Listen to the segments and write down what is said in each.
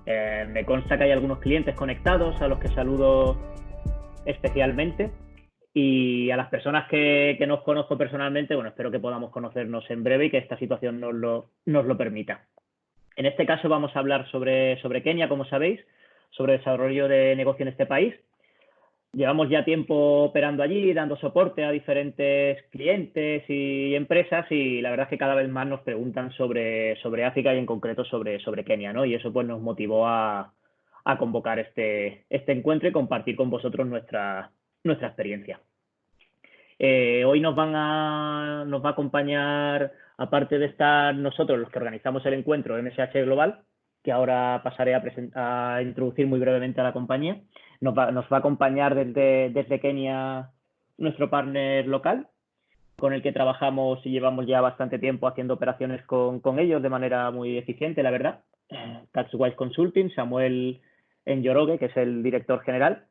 Me consta que hay algunos clientes conectados a los que saludo especialmente, y a las personas que nos conozco personalmente, bueno, espero que podamos conocernos en breve y que esta situación nos lo permita. En este caso vamos a hablar sobre Kenia, como sabéis, sobre desarrollo de negocio en este país. Llevamos ya tiempo operando allí, dando soporte a diferentes clientes y empresas, y la verdad es que cada vez más nos preguntan sobre África y en concreto sobre Kenia, ¿no? Y eso pues nos motivó a convocar este encuentro y compartir con vosotros nuestra experiencia. Hoy nos va a acompañar, aparte de estar nosotros los que organizamos el encuentro MSH Global, que ahora pasaré a introducir muy brevemente a la compañía. Nos va a acompañar desde Kenia nuestro partner local, con el que trabajamos y llevamos ya bastante tiempo haciendo operaciones con ellos de manera muy eficiente, la verdad. Taxwise Consulting, Samuel Njoroge, que es el director general,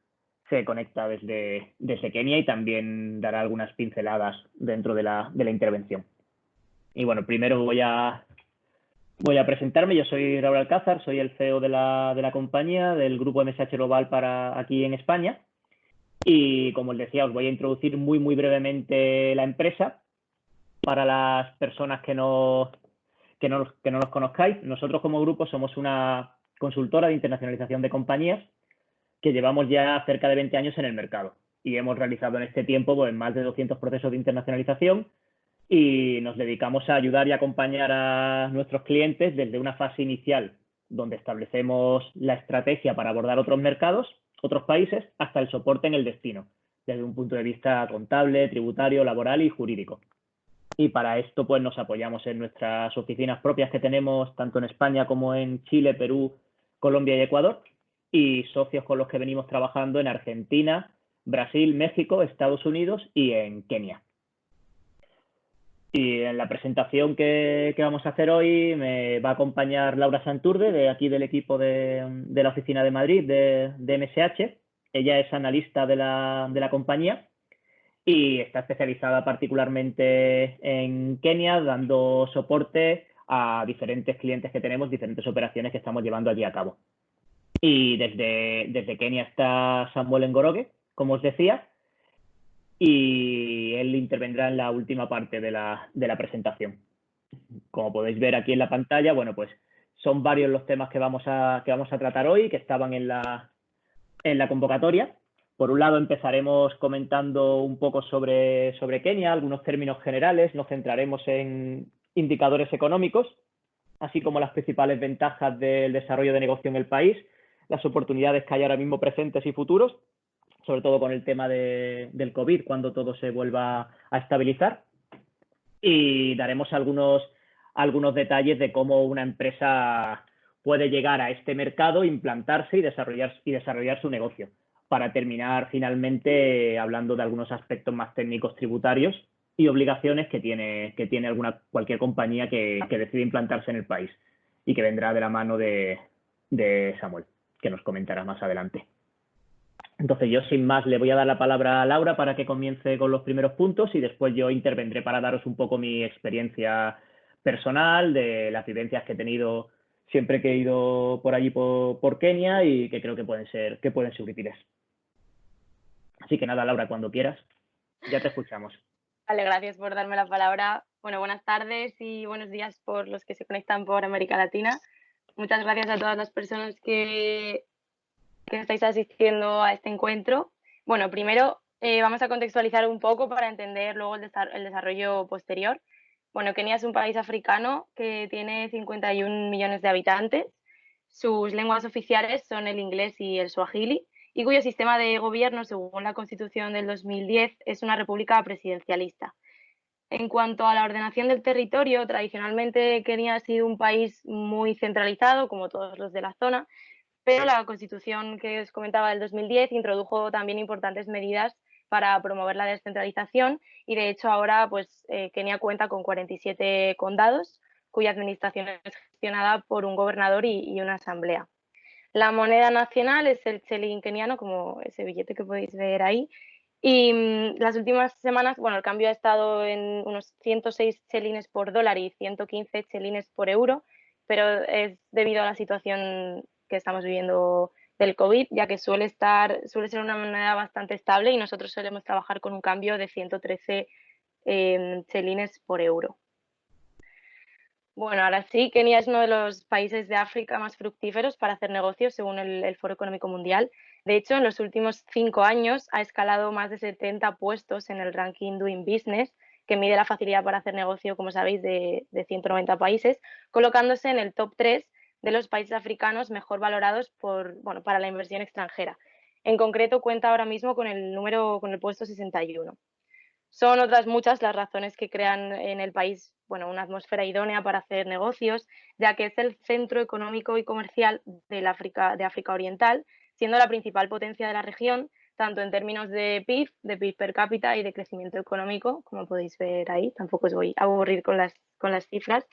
se conecta desde Kenia y también dará algunas pinceladas dentro de la intervención. Y bueno, primero voy a presentarme. Yo soy Raúl Alcázar, soy el CEO de la compañía, del grupo MSH Global para aquí en España. Y como os decía, os voy a introducir muy brevemente la empresa para las personas que no nos conozcáis. Nosotros como grupo somos una consultora de internacionalización de compañías que llevamos ya cerca de 20 años en el mercado y hemos realizado en este tiempo pues, más de 200 procesos de internacionalización, y nos dedicamos a ayudar y acompañar a nuestros clientes desde una fase inicial donde establecemos la estrategia para abordar otros mercados, otros países, hasta el soporte en el destino, desde un punto de vista contable, tributario, laboral y jurídico. Y para esto pues nos apoyamos en nuestras oficinas propias que tenemos tanto en España como en Chile, Perú, Colombia y Ecuador, y socios con los que venimos trabajando en Argentina, Brasil, México, Estados Unidos y en Kenia. Y en la presentación que vamos a hacer hoy me va a acompañar Laura Santurde, de aquí del equipo de la oficina de Madrid de MSH. Ella es analista de la compañía y está especializada particularmente en Kenia, dando soporte a diferentes clientes que tenemos, diferentes operaciones que estamos llevando allí a cabo. Y desde Kenia está Samuel Njoroge, como os decía, y él intervendrá en la última parte de la presentación. Como podéis ver aquí en la pantalla, bueno, pues son varios los temas que vamos a tratar hoy, que estaban en la convocatoria. Por un lado, empezaremos comentando un poco sobre Kenia, algunos términos generales, nos centraremos en indicadores económicos, así como las principales ventajas del desarrollo de negocio en el país, las oportunidades que hay ahora mismo presentes y futuros, sobre todo con el tema del COVID, cuando todo se vuelva a estabilizar. Y daremos algunos detalles de cómo una empresa puede llegar a este mercado, implantarse y desarrollar su negocio, para terminar finalmente hablando de algunos aspectos más técnicos tributarios y obligaciones que tiene cualquier compañía que decide implantarse en el país, y que vendrá de la mano de Samuel, que nos comentará más adelante. Entonces yo sin más le voy a dar la palabra a Laura para que comience con los primeros puntos, y después yo intervendré para daros un poco mi experiencia personal, de las vivencias que he tenido siempre que he ido por allí por Kenia, y que creo que pueden ser útiles. Así que nada, Laura, cuando quieras, ya te escuchamos. Vale, gracias por darme la palabra. Bueno, buenas tardes y buenos días por los que se conectan por América Latina. Muchas gracias a todas las personas que estáis asistiendo a este encuentro. Bueno, primero vamos a contextualizar un poco para entender luego el desarrollo posterior. Bueno, Kenia es un país africano que tiene 51 millones de habitantes. Sus lenguas oficiales son el inglés y el swahili, y cuyo sistema de gobierno, según la Constitución del 2010, es una república presidencialista. En cuanto a la ordenación del territorio, tradicionalmente Kenia ha sido un país muy centralizado, como todos los de la zona, pero la Constitución que os comentaba del 2010 introdujo también importantes medidas para promover la descentralización, y de hecho ahora pues Kenia cuenta con 47 condados cuya administración es gestionada por un gobernador y una asamblea. La moneda nacional es el chelín keniano, como ese billete que podéis ver ahí. Y las últimas semanas, bueno, el cambio ha estado en unos 106 chelines por dólar y 115 chelines por euro, pero es debido a la situación que estamos viviendo del COVID, ya que suele ser una moneda bastante estable y nosotros solemos trabajar con un cambio de 113 chelines por euro. Bueno, ahora sí, Kenia es uno de los países de África más fructíferos para hacer negocios según el Foro Económico Mundial. De hecho, en los últimos 5 años ha escalado más de 70 puestos en el ranking Doing Business, que mide la facilidad para hacer negocio, como sabéis, de 190 países, colocándose en el top 3 de los países africanos mejor valorados para la inversión extranjera. En concreto, cuenta ahora mismo con el puesto 61. Son otras muchas las razones que crean en el país una atmósfera idónea para hacer negocios, ya que es el centro económico y comercial de África Oriental, siendo la principal potencia de la región, tanto en términos de PIB per cápita y de crecimiento económico, como podéis ver ahí. Tampoco os voy a aburrir con las cifras.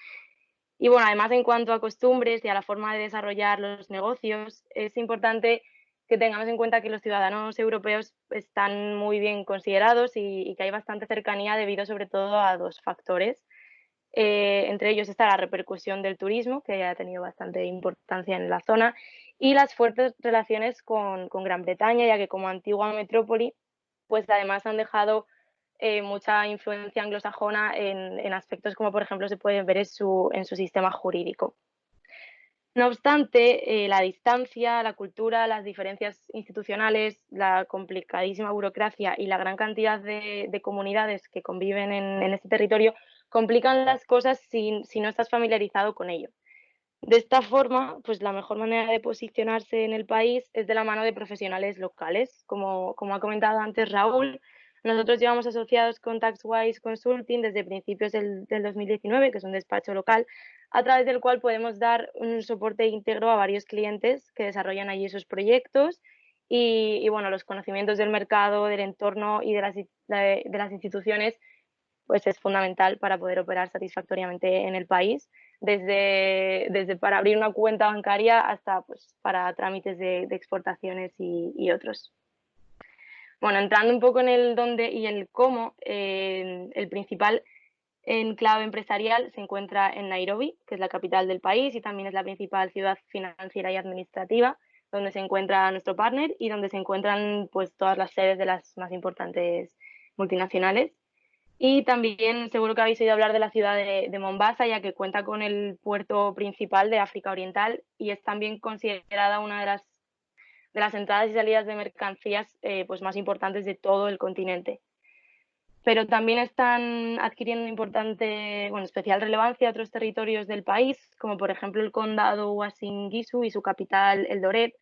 Y bueno, además en cuanto a costumbres y a la forma de desarrollar los negocios, es importante que tengamos en cuenta que los ciudadanos europeos están muy bien considerados y que hay bastante cercanía debido sobre todo a 2 factores. Entre ellos está la repercusión del turismo, que ha tenido bastante importancia en la zona, y las fuertes relaciones con Gran Bretaña, ya que como antigua metrópoli, pues además han dejado mucha influencia anglosajona en aspectos como por ejemplo se puede ver en su sistema jurídico. No obstante, la distancia, la cultura, las diferencias institucionales, la complicadísima burocracia y la gran cantidad de comunidades que conviven en este territorio complican las cosas si no estás familiarizado con ello. De esta forma, pues la mejor manera de posicionarse en el país es de la mano de profesionales locales. Como ha comentado antes Raúl, nosotros llevamos asociados con TaxWise Consulting desde principios del 2019, que es un despacho local, a través del cual podemos dar un soporte íntegro a varios clientes que desarrollan allí sus proyectos y los conocimientos del mercado, del entorno y de las instituciones pues es fundamental para poder operar satisfactoriamente en el país, desde para abrir una cuenta bancaria hasta pues, para trámites de exportaciones y otros. Bueno, entrando un poco en el dónde y el cómo, el principal enclave empresarial se encuentra en Nairobi, que es la capital del país y también es la principal ciudad financiera y administrativa, donde se encuentra nuestro partner y donde se encuentran pues, todas las sedes de las más importantes multinacionales. Y también seguro que habéis oído hablar de la ciudad de Mombasa, ya que cuenta con el puerto principal de África Oriental y es también considerada una de las entradas y salidas de mercancías pues más importantes de todo el continente. Pero también están adquiriendo especial relevancia otros territorios del país, como por ejemplo el condado Uasin Gishu y su capital Eldoret,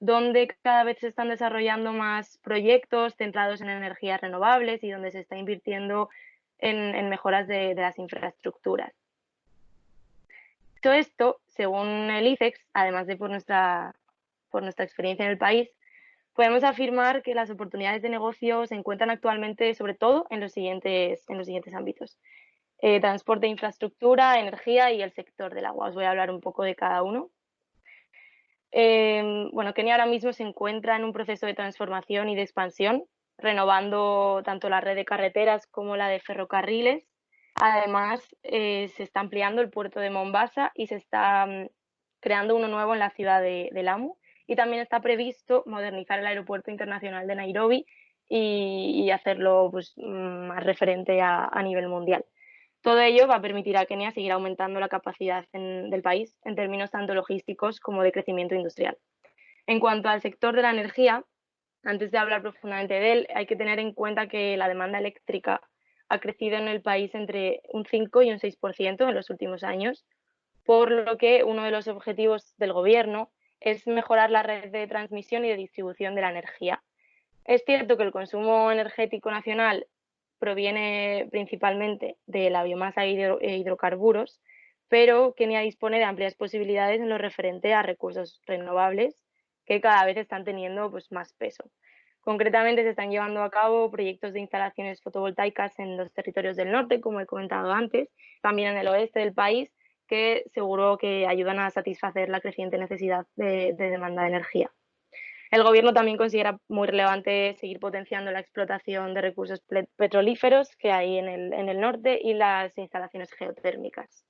donde cada vez se están desarrollando más proyectos centrados en energías renovables y donde se está invirtiendo en mejoras de las infraestructuras. Todo esto, según el ICEX, además de por nuestra experiencia en el país, podemos afirmar que las oportunidades de negocio se encuentran actualmente sobre todo en los siguientes ámbitos. Transporte e infraestructura, energía y el sector del agua. Os voy a hablar un poco de cada uno. Kenia ahora mismo se encuentra en un proceso de transformación y de expansión, renovando tanto la red de carreteras como la de ferrocarriles. Además, se está ampliando el puerto de Mombasa y se está creando uno nuevo en la ciudad de Lamu. Y también está previsto modernizar el aeropuerto internacional de Nairobi y hacerlo pues, más referente a nivel mundial. Todo ello va a permitir a Kenia seguir aumentando la capacidad del país en términos tanto logísticos como de crecimiento industrial. En cuanto al sector de la energía, antes de hablar profundamente de él, hay que tener en cuenta que la demanda eléctrica ha crecido en el país entre un 5 y un 6% en los últimos años, por lo que uno de los objetivos del gobierno es mejorar la red de transmisión y de distribución de la energía. Es cierto que el consumo energético nacional proviene principalmente de la biomasa e hidrocarburos, pero Kenia dispone de amplias posibilidades en lo referente a recursos renovables que cada vez están teniendo pues, más peso. Concretamente se están llevando a cabo proyectos de instalaciones fotovoltaicas en los territorios del norte, como he comentado antes, también en el oeste del país, que seguro que ayudan a satisfacer la creciente necesidad de demanda de energía. El Gobierno también considera muy relevante seguir potenciando la explotación de recursos petrolíferos que hay en el norte y las instalaciones geotérmicas.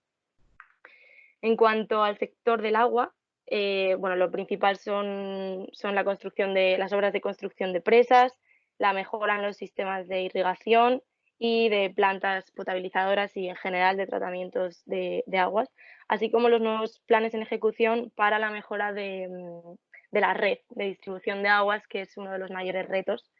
En cuanto al sector del agua, bueno, lo principal son la construcción de las obras de construcción de presas, la mejora en los sistemas de irrigación y de plantas potabilizadoras y en general de tratamientos de aguas, así como los nuevos planes en ejecución para la mejora de la red de distribución de aguas, que es uno de los mayores retos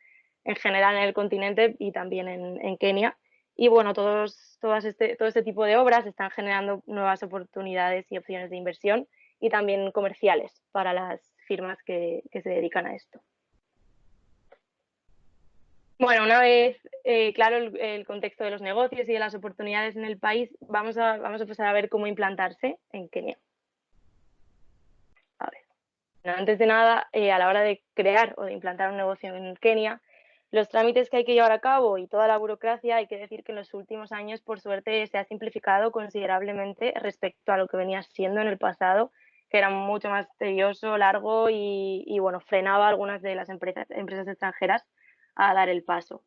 en general en el continente y también en Kenia. Y bueno, todo este tipo de obras están generando nuevas oportunidades y opciones de inversión y también comerciales para las firmas que se dedican a esto. Bueno, una vez claro el contexto de los negocios y de las oportunidades en el país, vamos a pasar a ver cómo implantarse en Kenia. A ver. Bueno, antes de nada, a la hora de crear o de implantar un negocio en Kenia, los trámites que hay que llevar a cabo y toda la burocracia, hay que decir que en los últimos años, por suerte, se ha simplificado considerablemente respecto a lo que venía siendo en el pasado, que era mucho más tedioso, largo y bueno, frenaba a algunas de las empresas extranjeras a dar el paso.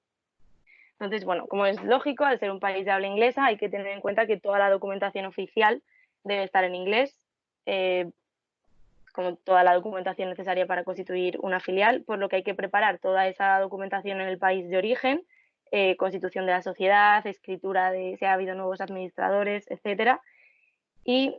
Entonces, bueno, como es lógico, al ser un país de habla inglesa, hay que tener en cuenta que toda la documentación oficial debe estar en inglés, como toda la documentación necesaria para constituir una filial, por lo que hay que preparar toda esa documentación en el país de origen, constitución de la sociedad, escritura de si ha habido nuevos administradores, etcétera, y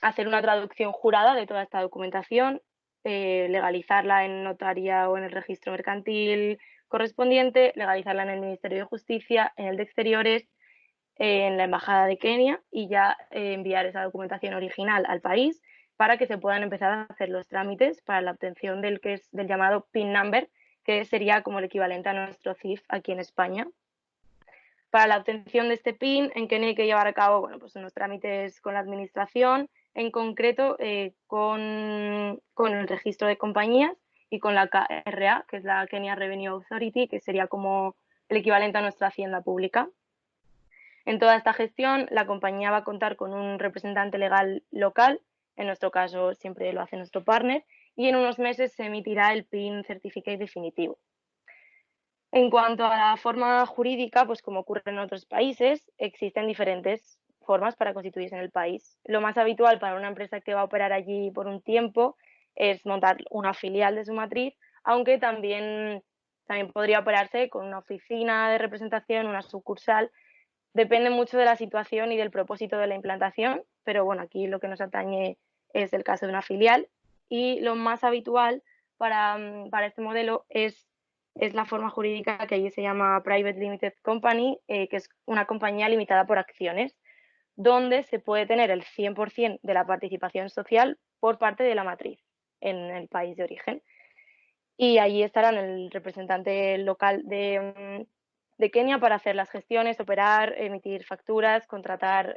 hacer una traducción jurada de toda esta documentación, legalizarla en notaría o en el registro mercantil correspondiente, legalizarla en el Ministerio de Justicia, en el de Exteriores, en la Embajada de Kenia y ya enviar esa documentación original al país para que se puedan empezar a hacer los trámites para la obtención del llamado PIN number, que sería como el equivalente a nuestro CIF aquí en España. Para la obtención de este PIN, en Kenia hay que llevar a cabo bueno, pues unos trámites con la administración, en concreto con el registro de compañías y con la KRA, que es la Kenya Revenue Authority, que sería como el equivalente a nuestra hacienda pública. En toda esta gestión, la compañía va a contar con un representante legal local, en nuestro caso siempre lo hace nuestro partner, y en unos meses se emitirá el PIN Certificate definitivo. En cuanto a la forma jurídica, pues como ocurre en otros países, existen diferentes formas para constituirse en el país. Lo más habitual para una empresa que va a operar allí por un tiempo es montar una filial de su matriz, aunque también podría operarse con una oficina de representación, una sucursal. Depende mucho de la situación y del propósito de la implantación, pero bueno, aquí lo que nos atañe es el caso de una filial y lo más habitual para este modelo es la forma jurídica que allí se llama Private Limited Company, que es una compañía limitada por acciones, donde se puede tener el 100% de la participación social por parte de la matriz en el país de origen. Y allí estarán el representante local de Kenia para hacer las gestiones, operar, emitir facturas, contratar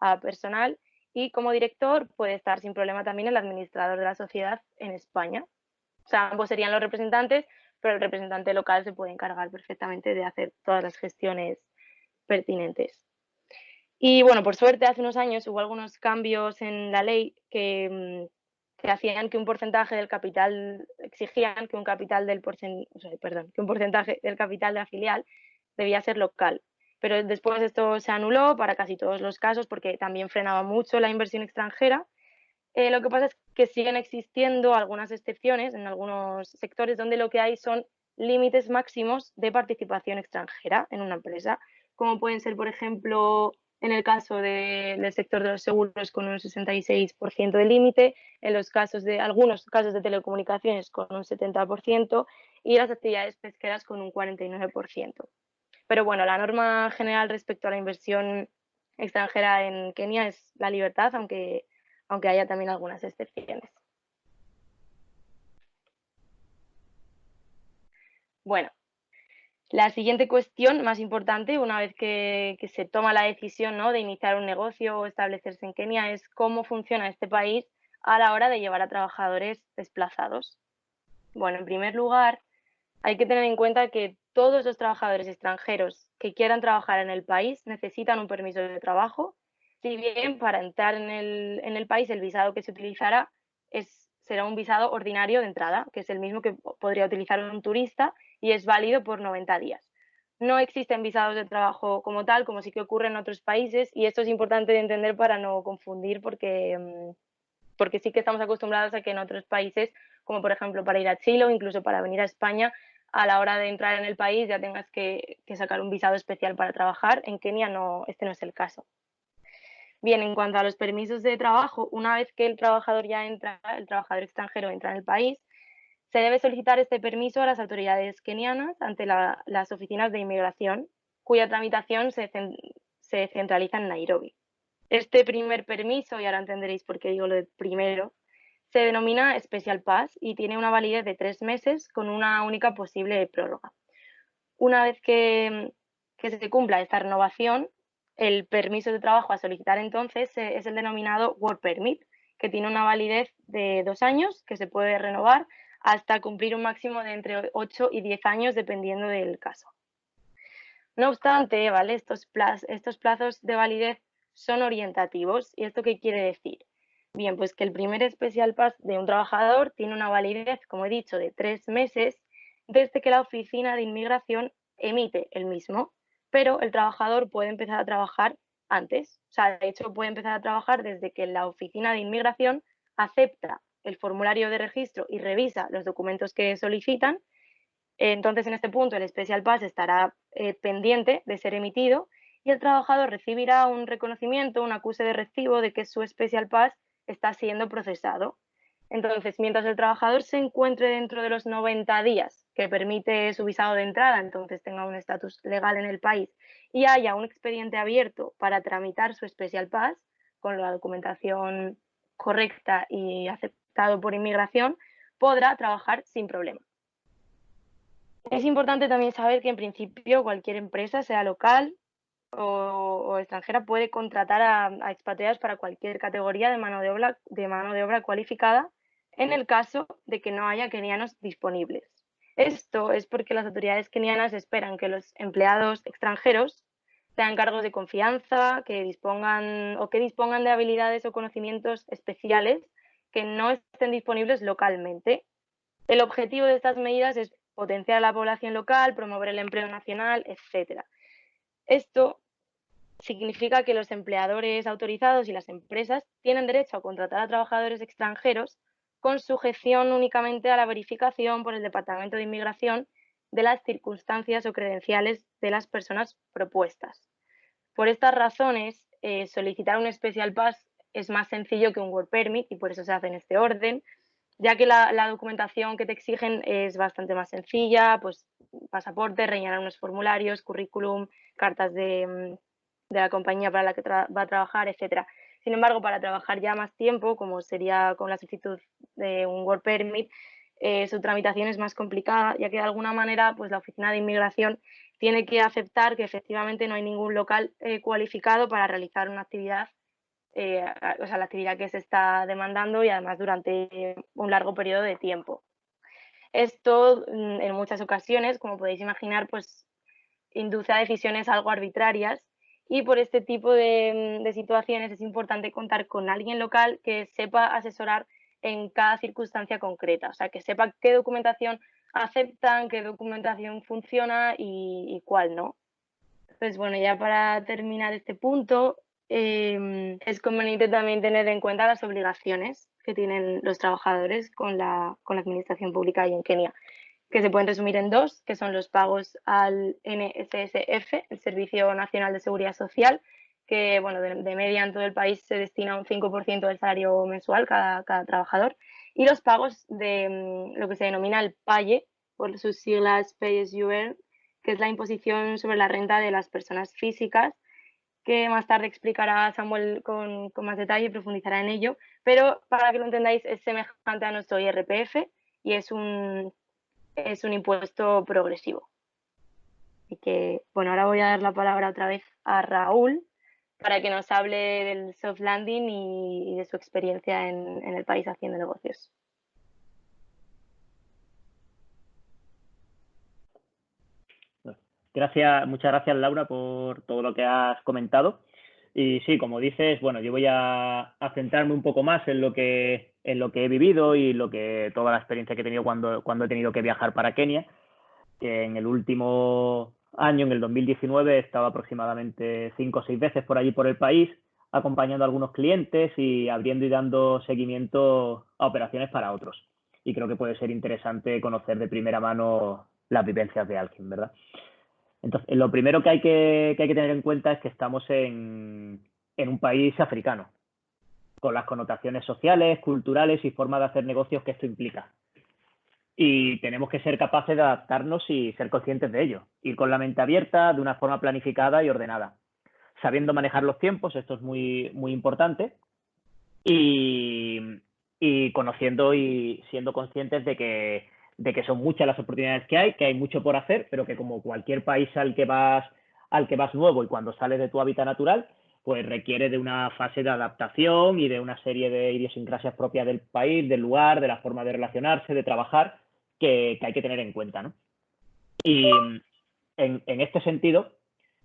a personal y como director puede estar sin problema también el administrador de la sociedad en España. O sea, ambos serían los representantes, pero el representante local se puede encargar perfectamente de hacer todas las gestiones pertinentes. Y bueno, por suerte hace unos años hubo algunos cambios en la ley que hacían que un porcentaje del capital, exigían que un porcentaje del capital de la filial debía ser local. Pero después esto se anuló para casi todos los casos porque también frenaba mucho la inversión extranjera. Lo que pasa es que siguen existiendo algunas excepciones en algunos sectores donde lo que hay son límites máximos de participación extranjera en una empresa, como pueden ser, por ejemplo, en el caso del sector de los seguros con un 66% de límite, en los casos de algunos casos de telecomunicaciones con un 70% y las actividades pesqueras con un 49%. Pero bueno, la norma general respecto a la inversión extranjera en Kenia es la libertad, aunque haya también algunas excepciones. Bueno, la siguiente cuestión más importante, una vez que se toma la decisión, ¿no?, de iniciar un negocio o establecerse en Kenia, es cómo funciona este país a la hora de llevar a trabajadores desplazados. Bueno, en primer lugar, hay que tener en cuenta que todos los trabajadores extranjeros que quieran trabajar en el país necesitan un permiso de trabajo, si bien para entrar en el país el visado que se utilizará será un visado ordinario de entrada, que es el mismo que podría utilizar un turista y es válido por 90 días. no existen visados de trabajo como tal, como sí que ocurre en otros países, y esto es importante de entender para no confundir, porque sí que estamos acostumbrados a que en otros países, como por ejemplo para ir a Chile o incluso para venir a España, a la hora de entrar en el país ya tengas que sacar un visado especial para trabajar. En Kenia no, este no es el caso. Bien, en cuanto a los permisos de trabajo, una vez que el trabajador ya entra, el trabajador extranjero entra en el país, se debe solicitar este permiso a las autoridades kenianas ante las oficinas de inmigración, cuya tramitación se centraliza en Nairobi. Este primer permiso, y ahora entenderéis por qué digo lo de primero, se denomina Special Pass y tiene una validez de 3 meses con una única posible prórroga. Una vez que se cumpla esta renovación, el permiso de trabajo a solicitar entonces es el denominado Work Permit, que tiene una validez de 2 años que se puede renovar hasta cumplir un máximo de entre 8 y 10 años dependiendo del caso. No obstante, ¿vale? Estos plazos de validez son orientativos. ¿Y esto qué quiere decir? Bien, pues que el primer Special Pass de un trabajador tiene una validez, como he dicho, de 3 meses desde que la oficina de inmigración emite el mismo, pero el trabajador puede empezar a trabajar antes. O sea, de hecho, puede empezar a trabajar desde que la oficina de inmigración acepta el formulario de registro y revisa los documentos que solicitan. Entonces, en este punto, el Special Pass estará pendiente de ser emitido y el trabajador recibirá un reconocimiento, un acuse de recibo de que su Special Pass está siendo procesado. Entonces, mientras el trabajador se encuentre dentro de los 90 días que permite su visado de entrada, entonces tenga un estatus legal en el país y haya un expediente abierto para tramitar su Special Pass con la documentación correcta y aceptado por inmigración, podrá trabajar sin problema. Es importante también saber que en principio cualquier empresa, sea local o extranjera, puede contratar a expatriados para cualquier categoría de mano de obra cualificada en el caso de que no haya kenianos disponibles. Esto es porque las autoridades kenianas esperan que los empleados extranjeros sean cargos de confianza, que dispongan de habilidades o conocimientos especiales que no estén disponibles localmente. El objetivo de estas medidas es potenciar la población local, promover el empleo nacional, etc. Esto significa que los empleadores autorizados y las empresas tienen derecho a contratar a trabajadores extranjeros con sujeción únicamente a la verificación por el Departamento de Inmigración de las circunstancias o credenciales de las personas propuestas. Por estas razones, solicitar un Special Pass es más sencillo que un Work Permit y por eso se hace en este orden, ya que la documentación que te exigen es bastante más sencilla, pues pasaporte, rellenar unos formularios, currículum, cartas de la compañía para la que va a trabajar, etcétera. Sin embargo, para trabajar ya más tiempo, como sería con la solicitud de un Work Permit, su tramitación es más complicada, ya que de alguna manera pues la oficina de inmigración tiene que aceptar que efectivamente no hay ningún local cualificado para realizar una actividad, o sea, la actividad que se está demandando y además durante un largo periodo de tiempo. Esto en muchas ocasiones, como podéis imaginar, pues induce a decisiones algo arbitrarias y por este tipo de situaciones es importante contar con alguien local que sepa asesorar en cada circunstancia concreta, o sea, que sepa qué documentación aceptan, qué documentación funciona y cuál no. Pues bueno, ya para terminar este punto, es conveniente también tener en cuenta las obligaciones que tienen los trabajadores con la administración pública ahí en Kenia, que se pueden resumir en dos, que son los pagos al NSSF, el Servicio Nacional de Seguridad Social, que bueno, de media en todo el país se destina un 5% del salario mensual cada trabajador, y los pagos de lo que se denomina el PAYE, por sus siglas Pay as you earn, que es la imposición sobre la renta de las personas físicas, que más tarde explicará Samuel con más detalle y profundizará en ello, pero para que lo entendáis es semejante a nuestro IRPF y es un impuesto progresivo. Así que, bueno, ahora voy a dar la palabra otra vez a Raúl para que nos hable del soft landing y de su experiencia en el país haciendo negocios. Muchas gracias Laura por todo lo que has comentado. Y sí, como dices, bueno, yo voy a centrarme un poco más en lo que he vivido y toda la experiencia que he tenido cuando he tenido que viajar para Kenia, que en el último año, en el 2019, he estado aproximadamente 5 o 6 veces por allí por el país, acompañando a algunos clientes y abriendo y dando seguimiento a operaciones para otros. Y creo que puede ser interesante conocer de primera mano las vivencias de alguien, ¿verdad? Entonces, lo primero que hay que tener en cuenta es que estamos en un país africano, con las connotaciones sociales, culturales y formas de hacer negocios que esto implica. Y tenemos que ser capaces de adaptarnos y ser conscientes de ello. Ir con la mente abierta, de una forma planificada y ordenada. Sabiendo manejar los tiempos, esto es muy, muy importante. Y, y conociendo y siendo conscientes de que son muchas las oportunidades que hay mucho por hacer, pero que como cualquier país al que vas nuevo y cuando sales de tu hábitat natural, pues requiere de una fase de adaptación y de una serie de idiosincrasias propias del país, del lugar, de la forma de relacionarse, de trabajar, que hay que tener en cuenta, ¿no? Y en este sentido,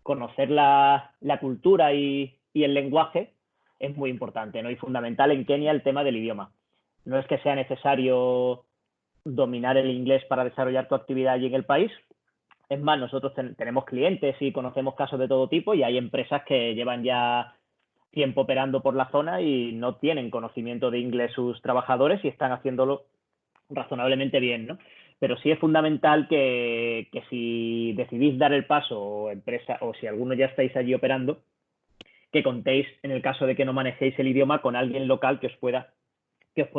conocer la cultura y el lenguaje es muy importante, ¿no? Y fundamental en Kenia el tema del idioma. No es que sea necesario dominar el inglés para desarrollar tu actividad allí en el país. Es más, nosotros tenemos clientes y conocemos casos de todo tipo y hay empresas que llevan ya tiempo operando por la zona y no tienen conocimiento de inglés sus trabajadores y están haciéndolo razonablemente bien, ¿no? Pero sí es fundamental que si decidís dar el paso o empresa o si alguno ya estáis allí operando, que contéis en el caso de que no manejéis el idioma con alguien local que os pueda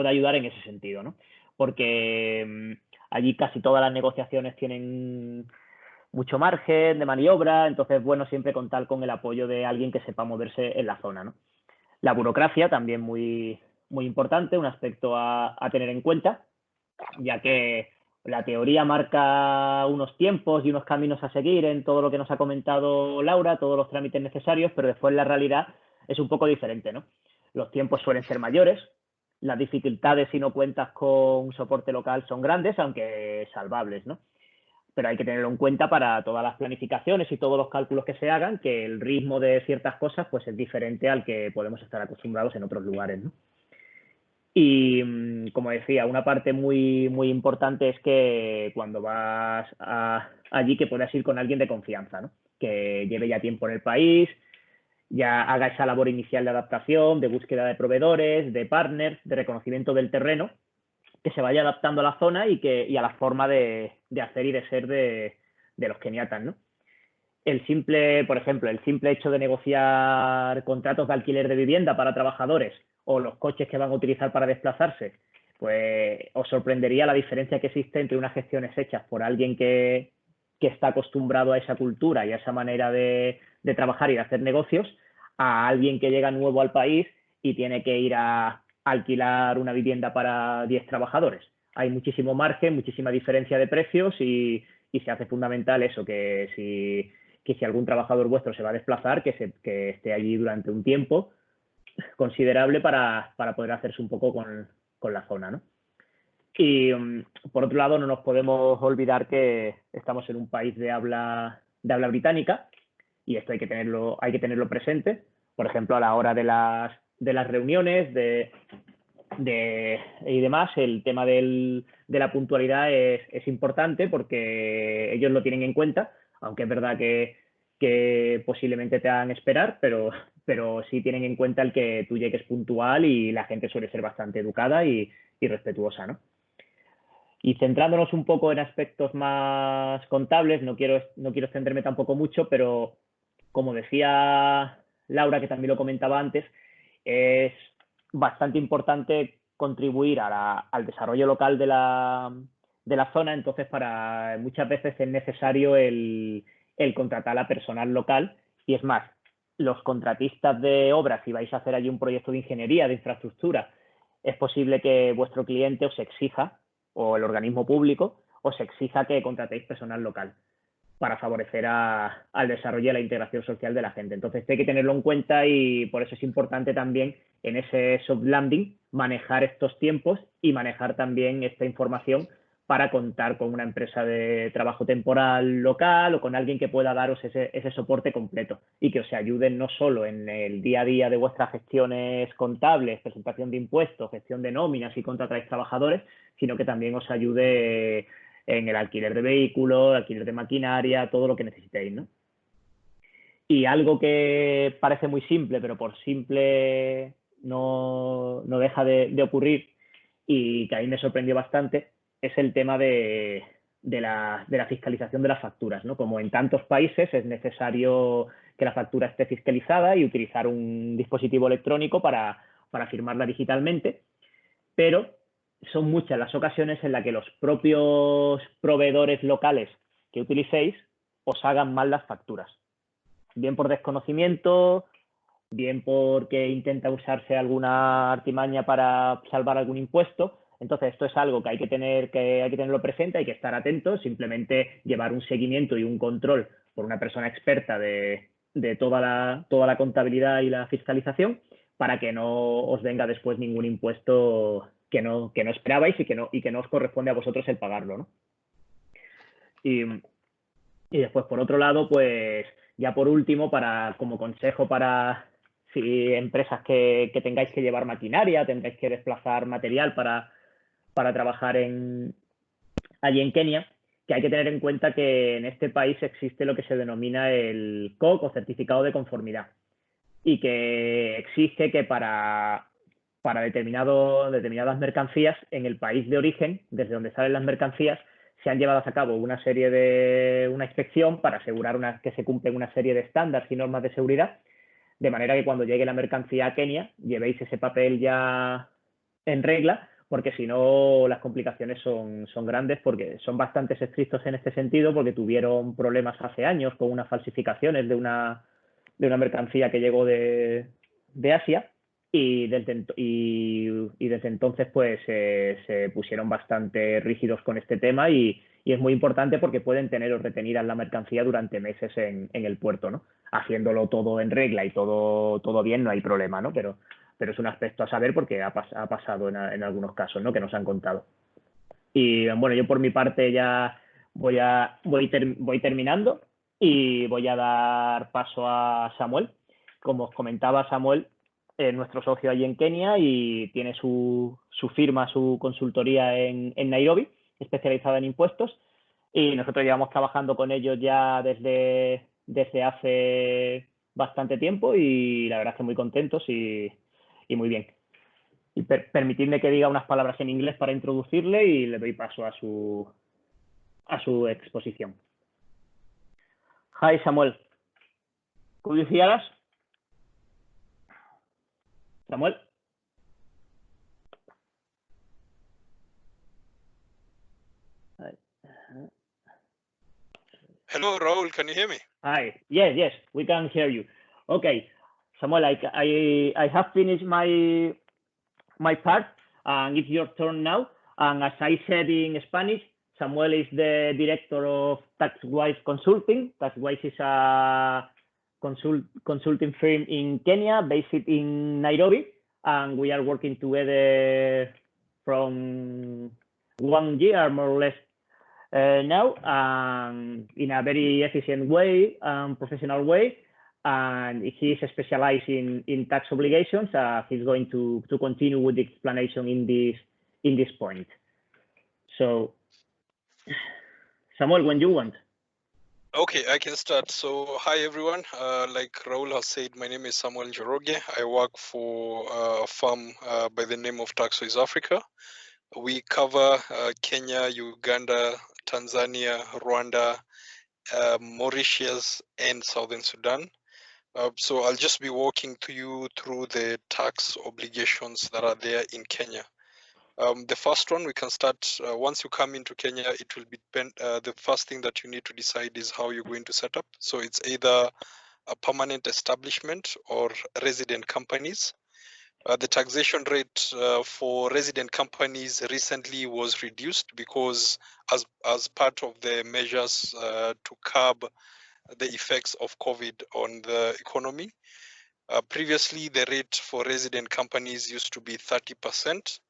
ayudar en ese sentido, ¿no? Porque allí casi todas las negociaciones tienen mucho margen de maniobra, entonces es bueno siempre contar con el apoyo de alguien que sepa moverse en la zona, ¿no? La burocracia también muy, muy importante, un aspecto a tener en cuenta, ya que la teoría marca unos tiempos y unos caminos a seguir en todo lo que nos ha comentado Laura, todos los trámites necesarios, pero después la realidad es un poco diferente, ¿no? Los tiempos suelen ser mayores, las dificultades si no cuentas con un soporte local son grandes, aunque salvables, ¿no? Pero hay que tenerlo en cuenta para todas las planificaciones y todos los cálculos que se hagan, que el ritmo de ciertas cosas pues es diferente al que podemos estar acostumbrados en otros lugares, ¿no? Y como decía, una parte muy, muy importante es que cuando vas allí que puedas ir con alguien de confianza, ¿no? Que lleve ya tiempo en el país, ya haga esa labor inicial de adaptación, de búsqueda de proveedores, de partners, de reconocimiento del terreno, que se vaya adaptando a la zona y a la forma de hacer y de ser de los keniatas, ¿no? Por ejemplo, el simple hecho de negociar contratos de alquiler de vivienda para trabajadores o los coches que van a utilizar para desplazarse, pues os sorprendería la diferencia que existe entre unas gestiones hechas por alguien que está acostumbrado a esa cultura y a esa manera de trabajar y de hacer negocios, a alguien que llega nuevo al país y tiene que ir a alquilar una vivienda para 10 trabajadores. Hay muchísimo margen, muchísima diferencia de precios y se hace fundamental eso, que si algún trabajador vuestro se va a desplazar, que esté allí durante un tiempo considerable para poder hacerse un poco con la zona, ¿no? Y por otro lado, no nos podemos olvidar que estamos en un país de habla británica y esto hay que tenerlo presente. Por ejemplo, a la hora de las reuniones y demás, el tema de la puntualidad es importante porque ellos lo tienen en cuenta, aunque es verdad que posiblemente te hagan esperar, pero sí tienen en cuenta el que tú llegues puntual y la gente suele ser bastante educada y respetuosa, ¿no? Y centrándonos un poco en aspectos más contables, no quiero extenderme tampoco mucho, pero como decía Laura, que también lo comentaba antes, es bastante importante contribuir al desarrollo local de la zona, entonces muchas veces es necesario el contratar a personal local y es más, los contratistas de obras, si vais a hacer allí un proyecto de ingeniería, de infraestructura, es posible que vuestro cliente os exija, o el organismo público, os exija que contratéis personal local para favorecer al desarrollo y la integración social de la gente. Entonces hay que tenerlo en cuenta y por eso es importante también en ese soft landing manejar estos tiempos y manejar también esta información para contar con una empresa de trabajo temporal local o con alguien que pueda daros ese soporte completo y que os ayuden no solo en el día a día de vuestras gestiones contables, presentación de impuestos, gestión de nóminas y contratáis trabajadores, sino que también os ayude en el alquiler de vehículos, alquiler de maquinaria, todo lo que necesitéis, ¿no? Y algo que parece muy simple, pero por simple no deja de ocurrir y que a mí me sorprendió bastante, es el tema de la fiscalización de las facturas, ¿no? Como en tantos países es necesario que la factura esté fiscalizada y utilizar un dispositivo electrónico para firmarla digitalmente, pero son muchas las ocasiones en las que los propios proveedores locales que utilicéis os hagan mal las facturas. Bien por desconocimiento, bien porque intenta usarse alguna artimaña para salvar algún impuesto. Entonces, esto es algo que hay que tenerlo presente, hay que estar atentos, simplemente llevar un seguimiento y un control por una persona experta de toda la contabilidad y la fiscalización para que no os venga después ningún impuesto que no esperabais y que no os corresponde a vosotros el pagarlo, ¿no? Y después, por otro lado, pues ya por último, como consejo para si empresas que tengáis que llevar maquinaria, tendréis que desplazar material para trabajar allí en Kenia, que hay que tener en cuenta que en este país existe lo que se denomina el COC o certificado de conformidad y que exige que para determinadas mercancías en el país de origen, desde donde salen las mercancías, se han llevado a cabo una inspección para asegurar que se cumplen una serie de estándares y normas de seguridad, de manera que cuando llegue la mercancía a Kenia llevéis ese papel ya en regla, porque si no las complicaciones son grandes, porque son bastante estrictos en este sentido, porque tuvieron problemas hace años con unas falsificaciones de una mercancía que llegó de Asia y desde entonces pues se pusieron bastante rígidos con este tema y es muy importante porque pueden teneros retenidas la mercancía durante meses en el puerto, ¿no? Haciéndolo todo en regla y todo bien no hay problema, ¿no? Pero es un aspecto a saber porque ha pasado en algunos casos, ¿no? Que nos han contado. Y bueno, yo por mi parte ya voy terminando y voy a dar paso a Samuel. Como os comentaba, Samuel es nuestro socio allí en Kenia y tiene su firma, su consultoría en Nairobi, especializada en impuestos. Y nosotros llevamos trabajando con ellos ya desde hace bastante tiempo y la verdad es que muy contentos y muy bien. Y permitidme que diga unas palabras en inglés para introducirle y le doy paso a su exposición. Hi, Samuel. Could you hear us? Samuel? Hello, Raul. Can you hear me? Hi. Yes, we can hear you. Okay, Samuel, I have finished my part, and it's your turn now. And as I said in Spanish, Samuel is the director of TaxWise Consulting. TaxWise is a consulting firm in Kenya, based in Nairobi, and we are working together from 1 year, more or less, now, in a very efficient way, professional way. And he is specialized in tax obligations. He's going to continue with the explanation in this point. So, Samuel, when you want. Okay, I can start. So, hi everyone. Like Raul has said, my name is Samuel Njoroge. I work for a firm by the name of TaxWise Africa. We cover Kenya, Uganda, Tanzania, Rwanda, Mauritius, and Southern Sudan. So I'll just be walking you through the tax obligations that are there in Kenya. The first one, we can start, once you come into Kenya, it will be, the first thing that you need to decide is how you're going to set up. So it's either a permanent establishment or resident companies. The taxation rate for resident companies recently was reduced because as part of the measures to curb the effects of COVID on the economy. Previously, the rate for resident companies used to be 30%.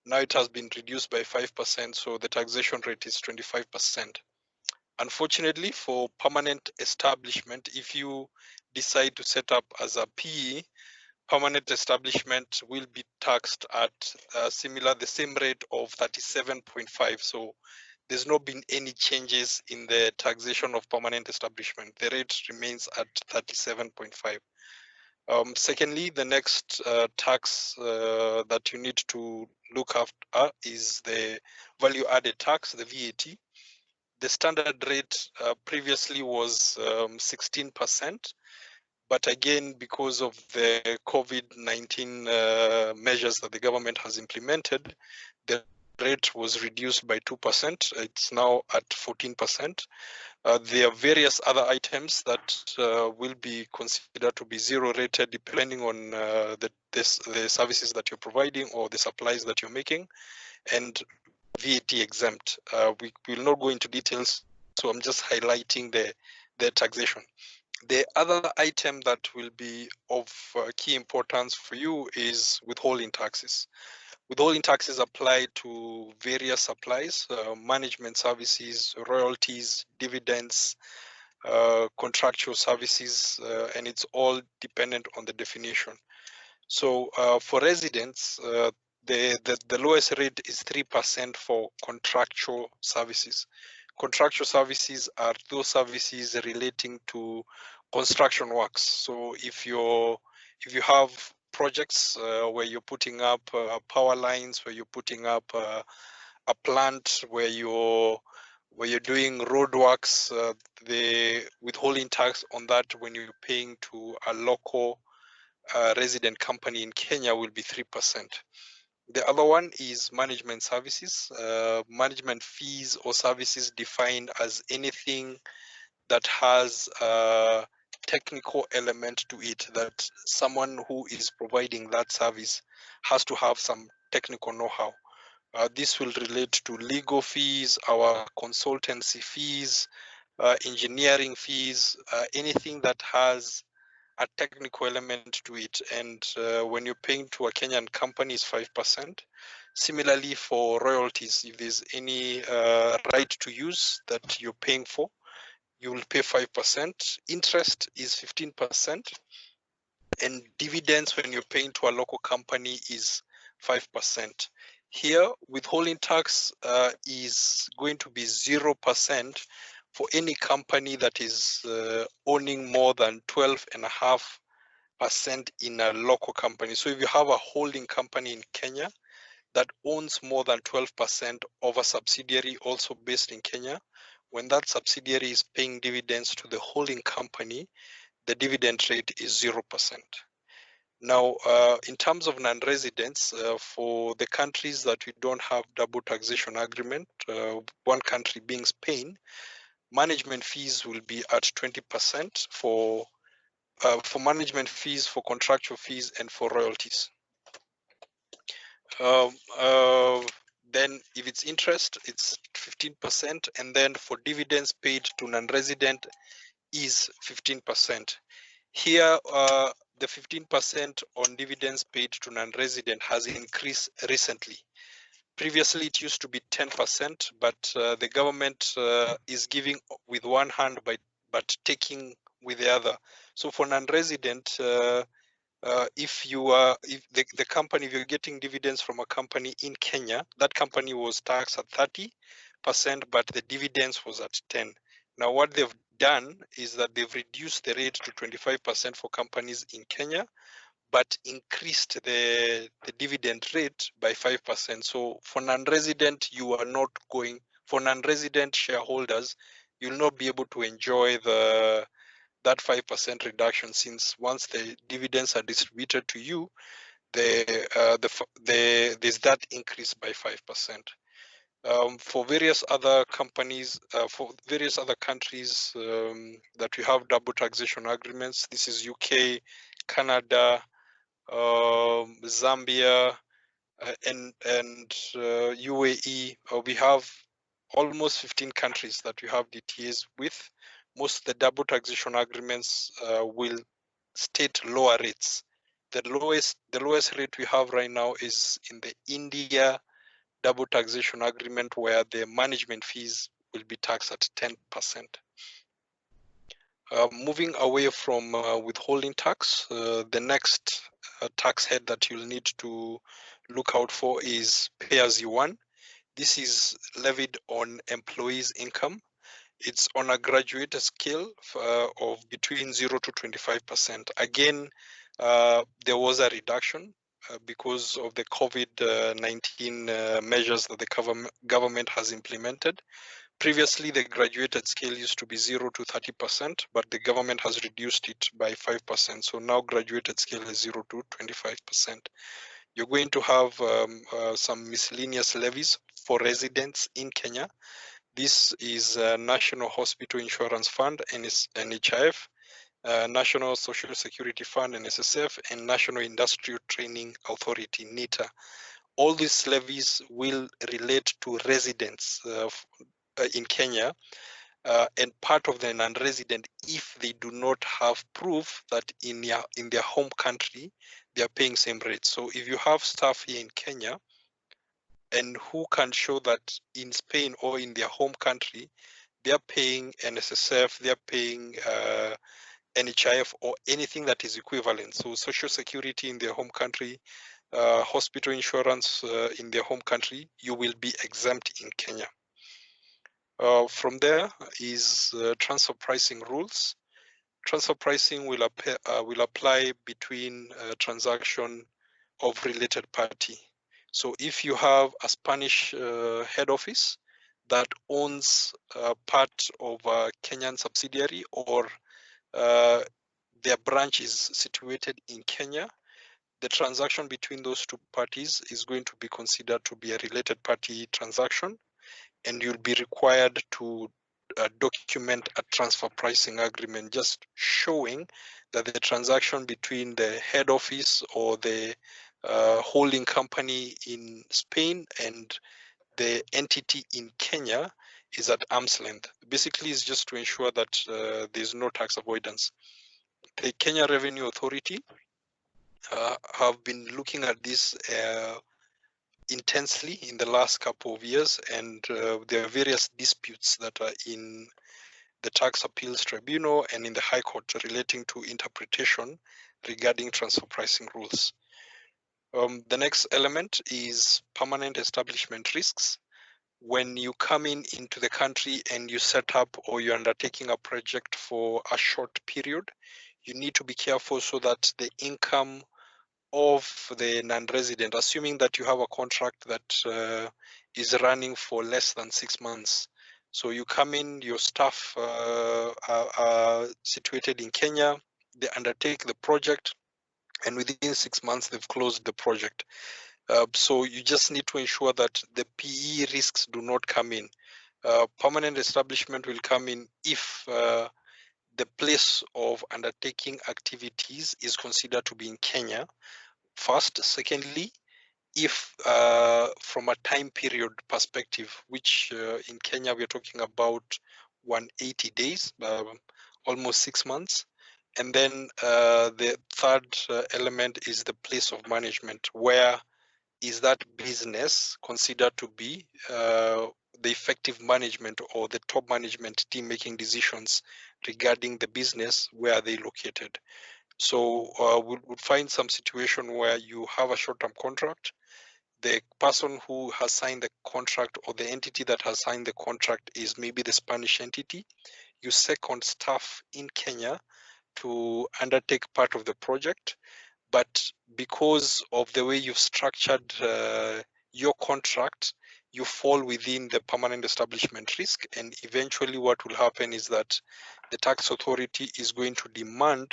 Now it has been reduced by 5%, so the taxation rate is 25%. Unfortunately, for permanent establishment, if you decide to set up as a PE, permanent establishment will be taxed at the same rate of 37.5. So there's not been any changes in the taxation of permanent establishment. The rate remains at 37.5. Secondly, the next tax that you need to look after is the value added tax, the VAT. The standard rate previously was 16%, but again, because of the COVID-19 measures that the government has implemented, the rate was reduced by 2%. It's now at 14%. There are various other items that will be considered to be zero rated depending on the services that you're providing or the supplies that you're making, and VAT exempt. We will not go into details, so I'm just highlighting the taxation. The other item that will be of key importance for you is withholding taxes. Withholding taxes apply to various supplies, management services, royalties, dividends, contractual services, and it's all dependent on the definition. So for residents, the lowest rate is 3% for contractual services. Contractual services are those services relating to construction works. So if you have projects where you're putting up power lines, where you're putting up a plant, where you're doing roadworks, the withholding tax on that when you're paying to a local resident company in Kenya will be 3%. The other one is management services. Management fees or services defined as anything that has a technical element to it, that someone who is providing that service has to have some technical know-how. This will relate to legal fees, our consultancy fees, engineering fees, anything that has a technical element to it. And when you're paying to a Kenyan company, it's 5%. Similarly for royalties, if there's any right to use that you're paying for, you will pay 5%. Interest is 15%. And dividends when you're paying to a local company is 5%. Here, withholding tax is going to be 0% for any company that is owning more than 12.5% in a local company. So if you have a holding company in Kenya that owns more than 12% of a subsidiary also based in Kenya, when that subsidiary is paying dividends to the holding company, the dividend rate is 0%. Now, in terms of non-residents, for the countries that we don't have double taxation agreement, one country being Spain, management fees will be at 20% for management fees, for contractual fees, and for royalties. Then if it's interest, it's 15%, and then for dividends paid to non-resident is 15%. Here, the 15% on dividends paid to non-resident has increased recently. Previously, it used to be 10%, but the government is giving with one hand but taking with the other. So for non-resident, if the company, if you're getting dividends from a company in Kenya, that company was taxed at 30%, but the dividends was at 10%. Now, what they've done is that they've reduced the rate to 25% for companies in Kenya, but increased the dividend rate by 5%. So for non-resident, you are not going, for non-resident shareholders, you'll not be able to enjoy that 5% reduction, since once the dividends are distributed to you, there's that increase by 5%. For various other companies, for various other countries that we have double taxation agreements, this is UK, Canada, Zambia, and UAE. We have almost 15 countries that we have DTAs with. Most of the double taxation agreements will state lower rates. The lowest rate we have right now is in the India double taxation agreement, where the management fees will be taxed at 10%. Moving away from withholding tax, the next tax head that you'll need to look out for is pay as you earn. This is levied on employees' income. It's on a graduated scale of between 0 to 25%. Again, there was a reduction because of the COVID-19 measures that the government has implemented. Previously, the graduated scale used to be 0 to 30%, but the government has reduced it by 5%. So now graduated scale is 0 to 25%. You're going to have some miscellaneous levies for residents in Kenya. This is National Hospital Insurance Fund, NHIF, National Social Security Fund, NSSF, and National Industrial Training Authority, NITA. All these levies will relate to residents in Kenya, and part of the non-resident if they do not have proof that in their home country they are paying same rates. So if you have staff here in Kenya and who can show that in Spain or in their home country they are paying NSSF, they are paying NHIF or anything that is equivalent, so social security in their home country, hospital insurance in their home country, you will be exempt in Kenya. From there is transfer pricing rules. Transfer pricing will apply between transaction of related party. So if you have a Spanish head office that owns part of a Kenyan subsidiary, or their branch is situated in Kenya, the transaction between those two parties is going to be considered to be a related party transaction, and you'll be required to document a transfer pricing agreement, just showing that the transaction between the head office or the holding company in Spain and the entity in Kenya is at arm's length. Basically, it's just to ensure that there's no tax avoidance. The Kenya Revenue Authority have been looking at this intensely in the last couple of years, and there are various disputes that are in the Tax Appeals Tribunal and in the High Court relating to interpretation regarding transfer pricing rules. The next element is permanent establishment risks. When you come into the country and you set up or you're undertaking a project for a short period, you need to be careful so that the income of the non-resident, assuming that you have a contract that is running for less than 6 months. So you come in, your staff are situated in Kenya, they undertake the project, and within 6 months they've closed the project. So you just need to ensure that the PE risks do not come in. Permanent establishment will come in if the place of undertaking activities is considered to be in Kenya first. Secondly, if from a time period perspective, which in Kenya we're talking about 180 days, almost 6 months. And then the third element is the place of management. Where is that business considered to be the effective management or the top management team making decisions regarding the business? Where are they located? So we'll find some situation where you have a short-term contract. The person who has signed the contract or the entity that has signed the contract is maybe the Spanish entity. You second staff in Kenya to undertake part of the project, but because of the way you've structured your contract, you fall within the permanent establishment risk, and eventually what will happen is that the tax authority is going to demand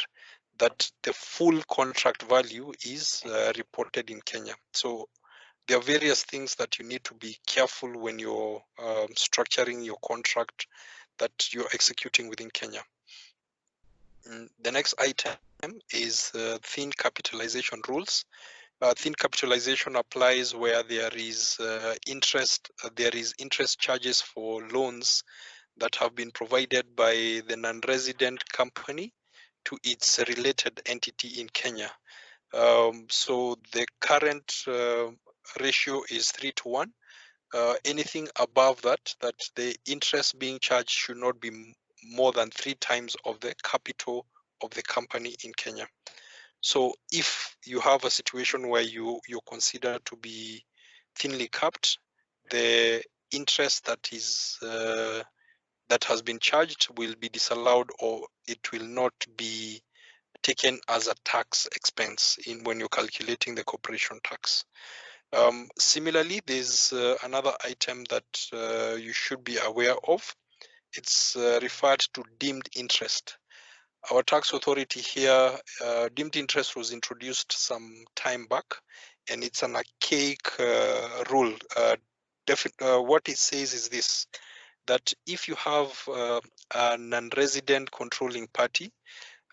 that the full contract value is reported in Kenya. So there are various things that you need to be careful when you're structuring your contract that you're executing within Kenya. The next item is thin capitalization rules. Thin capitalization applies where there is interest charges for loans that have been provided by the non-resident company to its related entity in Kenya. So the current ratio is 3:1. Anything above that the interest being charged should not be more than 3 times of the capital of the company in Kenya. So if you have a situation where you're considered to be thinly capped, the interest that is that has been charged will be disallowed, or it will not be taken as a tax expense in when you're calculating the corporation tax. Similarly, there's another item that you should be aware of. It's referred to deemed interest. Our tax authority here, deemed interest was introduced some time back, and it's an archaic rule. What it says is this, that if you have a non-resident controlling party,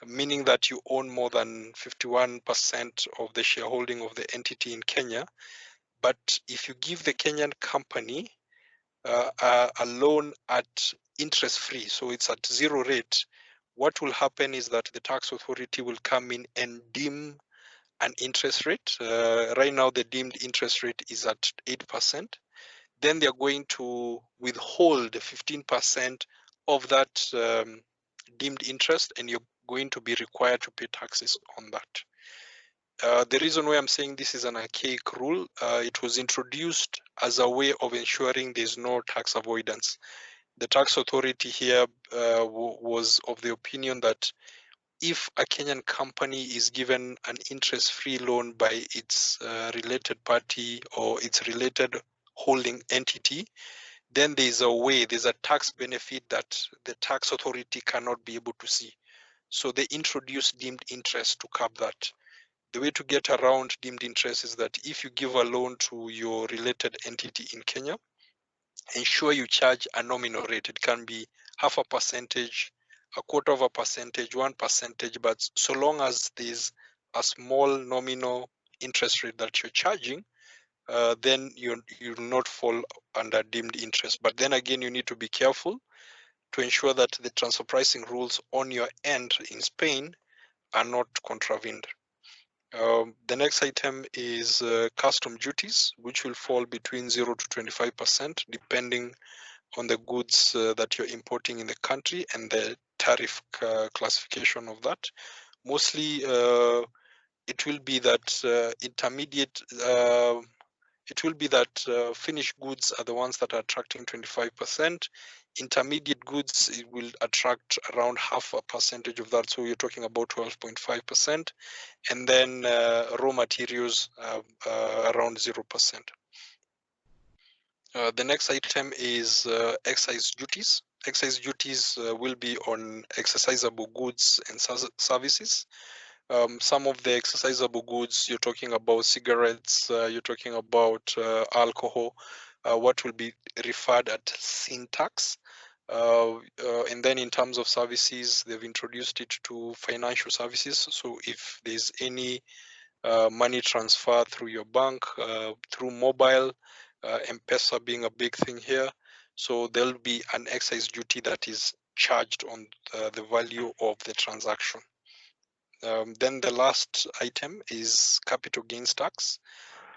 meaning that you own more than 51% of the shareholding of the entity in Kenya, but if you give the Kenyan company a loan at interest free, so it's at 0 rate, what will happen is that the tax authority will come in and deem an interest rate. Right now, the deemed interest rate is at 8%. Then they're going to withhold 15% of that deemed interest, and you're going to be required to pay taxes on that. The reason why I'm saying this is an archaic rule, it was introduced as a way of ensuring there's no tax avoidance. The tax authority here was of the opinion that if a Kenyan company is given an interest-free loan by its related party or its related holding entity, then there's a tax benefit that the tax authority cannot be able to see. So they introduced deemed interest to cap that. The way to get around deemed interest is that if you give a loan to your related entity in Kenya, ensure you charge a nominal rate. It can be 0.5%, 0.25%, 1%, but so long as there's a small nominal interest rate that you're charging, then you'll not fall under deemed interest. But then again, you need to be careful to ensure that the transfer pricing rules on your end in Spain are not contravened. The next item is custom duties, which will fall between 0 to 25%, depending on the goods that you're importing in the country and the tariff classification of that. Mostly, it will be that finished goods are the ones that are attracting 25%. Intermediate goods, it will attract around 0.5% of that, so you're talking about 12.5%, and then raw materials around 0%. The next item is excise duties. Excise duties will be on exercisable goods and services. Some of the exercisable goods, you're talking about cigarettes, you're talking about alcohol, what will be referred at sin tax. And then in terms of services, they've introduced it to financial services. So if there's any money transfer through your bank, through mobile, M-Pesa being a big thing here, so there'll be an excise duty that is charged on the value of the transaction. Then the last item is capital gains tax,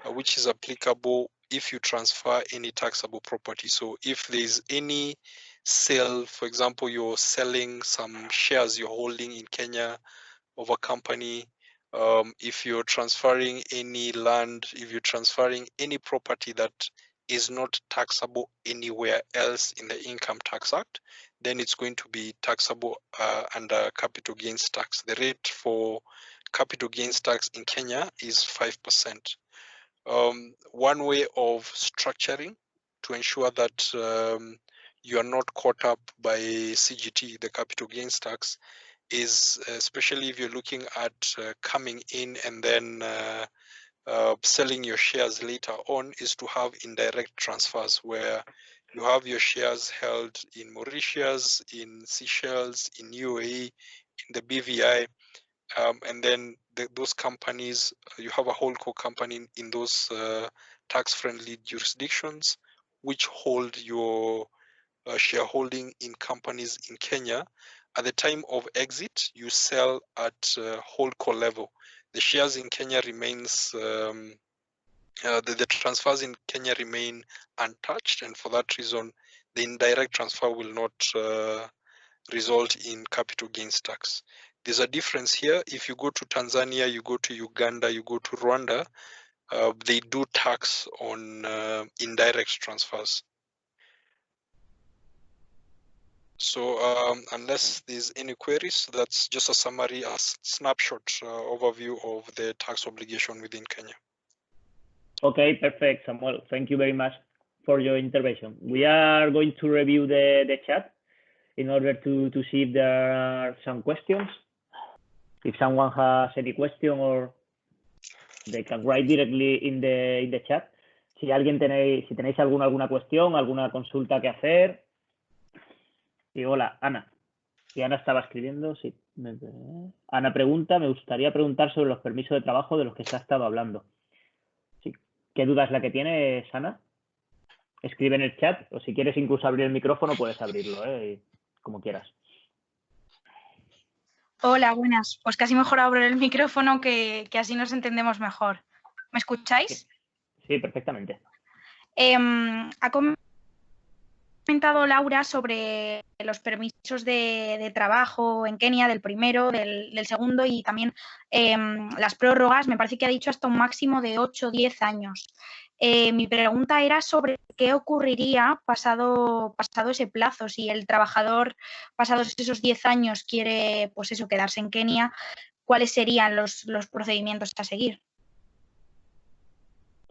which is applicable if you transfer any taxable property. So if there's any sale, for example, you're selling some shares you're holding in Kenya of a company, if you're transferring any land, if you're transferring any property that is not taxable anywhere else in the Income Tax Act, then it's going to be taxable under capital gains tax. The rate for capital gains tax in Kenya is 5%. One way of structuring to ensure that you are not caught up by CGT, the capital gains tax, is especially if you're looking at coming in and then selling your shares later on, is to have indirect transfers where you have your shares held in Mauritius, in Seychelles, in UAE, in the BVI, and then those companies, you have a holdco company in those tax-friendly jurisdictions which hold your shareholding in companies in Kenya. At the time of exit, you sell at holdco level. The shares in Kenya remains, the transfers in Kenya remain untouched, and for that reason, the indirect transfer will not result in capital gains tax. There's a difference here. If you go to Tanzania, you go to Uganda, you go to Rwanda, they do tax on indirect transfers. So unless there's any queries, that's just a summary, a snapshot overview of the tax obligation within Kenya. Okay, perfect, Samuel. Thank you very much for your intervention. We are going to review the chat in order to see if there are some questions. If someone has any question, or they can write directly in the chat. Si tenéis alguna cuestión, alguna consulta que hacer. Y hola, Ana. Y Ana estaba escribiendo, sí. Ana pregunta, me gustaría preguntar sobre los permisos de trabajo de los que se ha estado hablando. Sí. ¿Qué duda es la que tienes, Ana? Escribe en el chat, o si quieres incluso abrir el micrófono, puedes abrirlo, como quieras. Hola, buenas. Pues casi mejor abro el micrófono que así nos entendemos mejor. ¿Me escucháis? Sí, perfectamente. Ha comentado Laura sobre los permisos de trabajo en Kenia, del primero, del segundo, y también las prórrogas. Me parece que ha dicho hasta un máximo de 8 o 10 años. Mi pregunta era sobre qué ocurriría pasado ese plazo, si el trabajador pasados esos 10 años quiere, pues eso, quedarse en Kenia, ¿cuáles serían los procedimientos a seguir?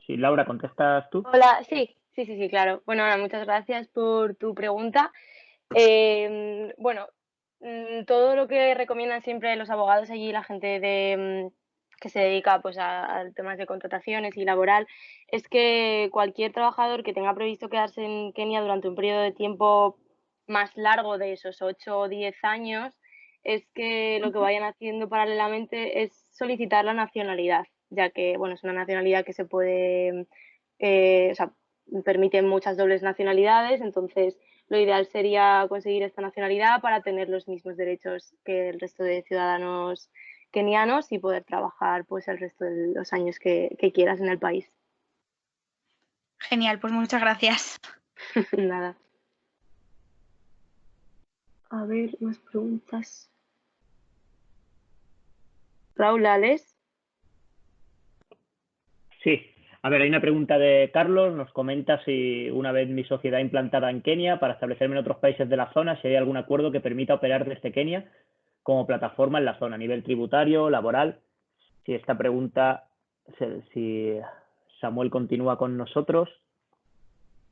Sí, Laura, ¿contestas tú? Hola, sí, claro. Bueno, Ana, muchas gracias por tu pregunta. Bueno, todo lo que recomiendan siempre los abogados allí, la gente que se dedica pues a temas de contrataciones y laboral, es que cualquier trabajador que tenga previsto quedarse en Kenia durante un periodo de tiempo más largo de esos 8 o 10 años, es que lo que vayan haciendo paralelamente es solicitar la nacionalidad, ya que bueno, es una nacionalidad que se puede, o sea, permite muchas dobles nacionalidades, entonces lo ideal sería conseguir esta nacionalidad para tener los mismos derechos que el resto de ciudadanos kenianos y poder trabajar pues el resto de los años que quieras en el país. Genial, pues muchas gracias. Nada. A ver, más preguntas. Raúl, ¿Ales? Sí. A ver, hay una pregunta de Carlos. Nos comenta si una vez mi sociedad implantada en Kenia, para establecerme en otros países de la zona, si hay algún acuerdo que permita operar desde Kenia como plataforma en la zona, a nivel tributario, laboral. Si esta pregunta, si Samuel continúa con nosotros.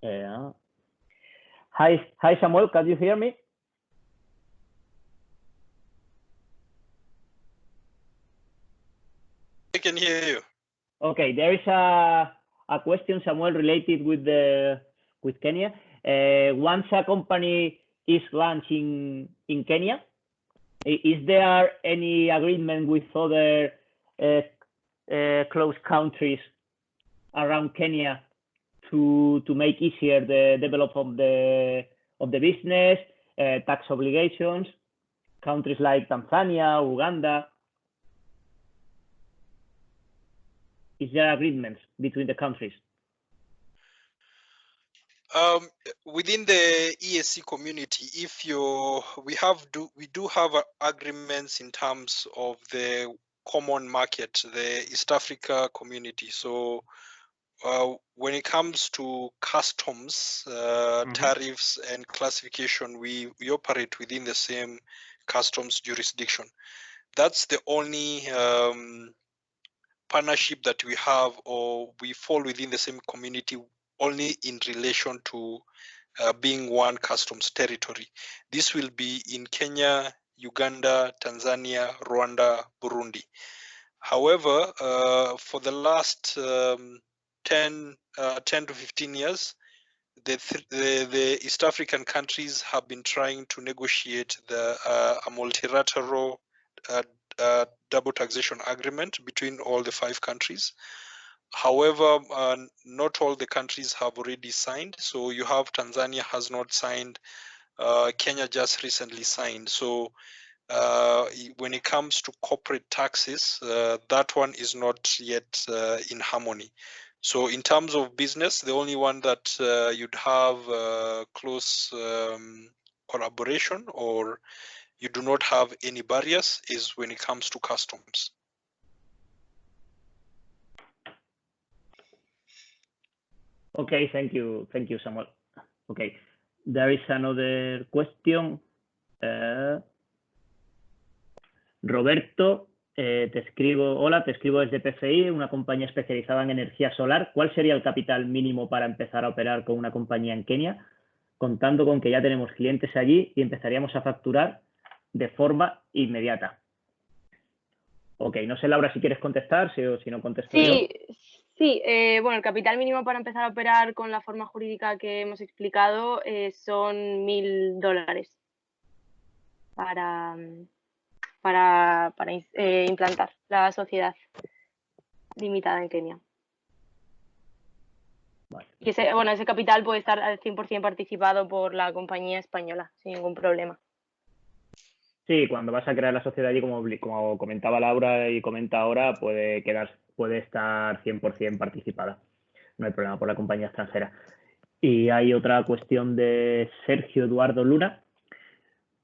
Hi, Samuel, can you hear me? I can hear you. Okay, there is a question, Samuel, related with Kenya. Once a company is launched in Kenya, is there any agreement with other close countries around Kenya to make easier the development of the business, tax obligations, countries like Tanzania, Uganda? Is there agreements between the countries? Within the ESC community, we do have agreements in terms of the common market, the East Africa community. So when it comes to customs, tariffs and classification, we operate within the same customs jurisdiction. That's the only partnership that we have, or we fall within the same community only in relation to being one customs territory. This will be in Kenya, Uganda, Tanzania, Rwanda, Burundi. However, for the last 10 to 15 years, the East African countries have been trying to negotiate a multilateral double taxation agreement between all the 5 countries. However, not all the countries have already signed. So you have Tanzania has not signed. Kenya just recently signed. So when it comes to corporate taxes, that one is not yet in harmony. So in terms of business, the only one that you'd have close collaboration, or you do not have any barriers, is when it comes to customs. Okay, thank you, Samuel. Okay, there is another question. Roberto, te escribo desde PCI, una compañía especializada en energía solar. ¿Cuál sería el capital mínimo para empezar a operar con una compañía en Kenia, contando con que ya tenemos clientes allí y empezaríamos a facturar de forma inmediata? Ok, no sé, Laura, si quieres contestar, si no contesto yo. Sí, bueno, el capital mínimo para empezar a operar con la forma jurídica que hemos explicado son $1.000 para implantar la sociedad limitada en Kenia. Vale. Y ese capital puede estar al 100% participado por la compañía española, sin ningún problema. Sí, cuando vas a crear la sociedad allí, como comentaba Laura y comenta ahora, puede estar 100% participada. No hay problema por la compañía extranjera. Y hay otra cuestión de Sergio Eduardo Luna.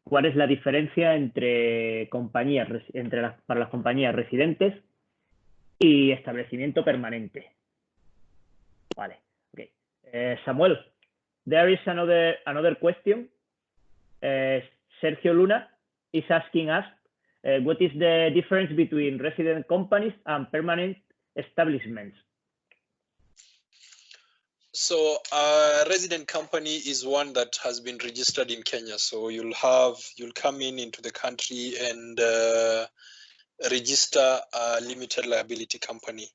¿Cuál es la diferencia entre para las compañías residentes y establecimiento permanente? Vale. Okay. Samuel, there is another question. Sergio Luna is asking us, what is the difference between resident companies and permanent establishments? So a resident company is one that has been registered in Kenya. So you'll come into the country and register a limited liability company.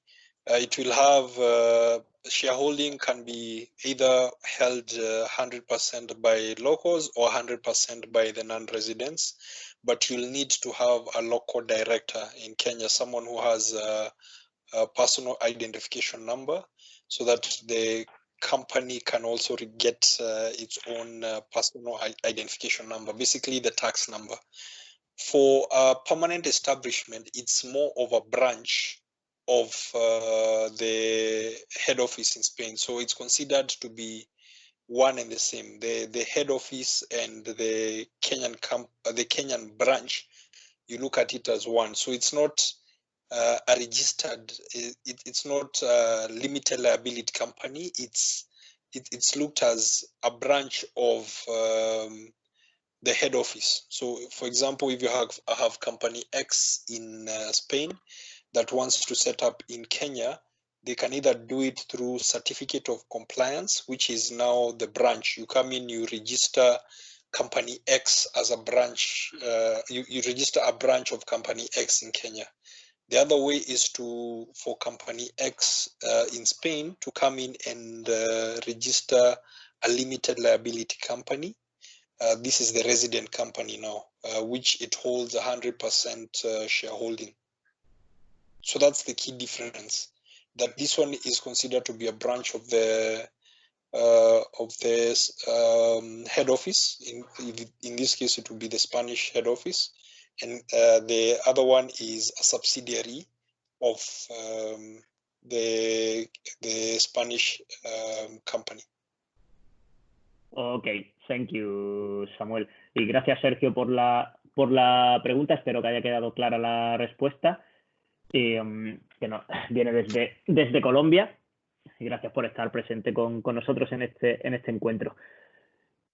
It will have shareholding can be either held 100% by locals or 100% by the non-residents, but you'll need to have a local director in Kenya, someone who has a personal identification number, so that the company can also get its own personal identification number, basically the tax number. For a permanent establishment, it's more of a branch of the head office in Spain. So it's considered to be one and the same. The head office and the Kenyan branch, you look at it as one. So it's not a registered, it's not a limited liability company. It's looked as a branch of the head office. So for example, if you have company X in Spain that wants to set up in Kenya, they can either do it through certificate of compliance, which is now the branch. You come in, you register company X as a branch, you register a branch of company X in Kenya. The other way is for company X in Spain to come in and register a limited liability company. This is the resident company now, which it holds 100% shareholding. So that's the key difference. That this one is considered to be a branch of the head office. In this case, it would be the Spanish head office. And the other one is a subsidiary of the Spanish company. Ok, thank you, Samuel. Y gracias, Sergio, por la pregunta. Espero que haya quedado clara la respuesta. Y, que no, viene desde Colombia. Y gracias por estar presente con nosotros en este encuentro.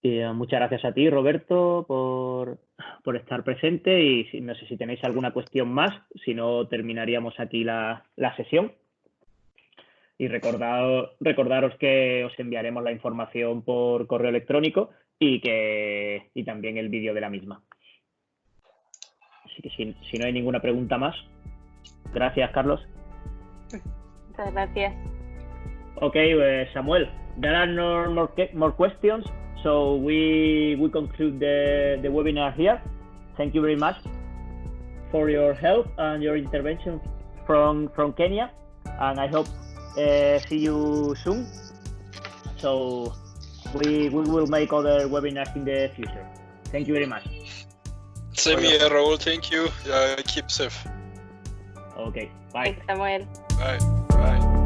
Y, muchas gracias a ti, Roberto, por estar presente, y no sé si tenéis alguna cuestión más, si no terminaríamos aquí la sesión. Y recordaros que os enviaremos la información por correo electrónico y también el vídeo de la misma. Así que si no hay ninguna pregunta más. Gracias, Carlos. Muchas gracias. Okay, Samuel, there are no more questions. So we conclude the webinar here. Thank you very much for your help and your intervention from Kenya, and I hope see you soon. So we will make other webinars in the future. Thank you very much. Same here, Raul. Thank you. Keep safe. Okay. Bye. Thanks, Samuel. Bye. Bye.